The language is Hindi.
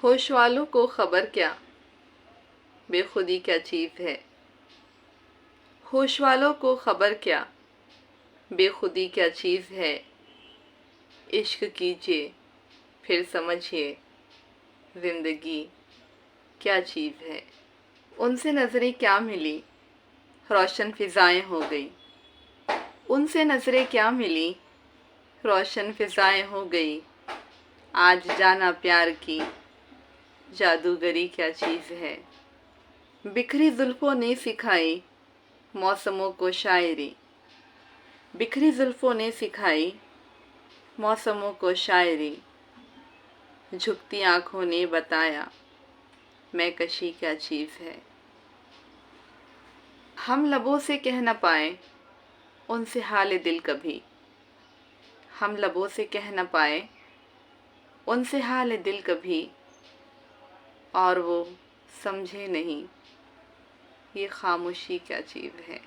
होश वालों को खबर क्या, बेखुदी क्या चीज़ है। होश वालों को खबर क्या, बेखुदी क्या चीज़ है। इश्क कीजिए फिर समझिए, ज़िंदगी क्या चीज़ है। उनसे नज़रें क्या मिली, रोशन फ़िज़ाएं हो गई। उनसे नज़रें क्या मिली, रोशन फ़िज़ाएं हो गई। आज जाना प्यार की जादूगरी क्या चीज़ है। बिखरी जुल्फ़ों ने सिखाई मौसमों को शायरी। बिखरी जुल्फ़ों ने सिखाई मौसमों को शायरी। झुकती आँखों ने बताया मैं कशी क्या चीज़ है। हम लबों से कह न पाए उनसे हाल दिल कभी। हम लबों से कह न पाए उनसे हाल दिल कभी, और वो समझे नहीं ये खामोशी क्या चीज़ है।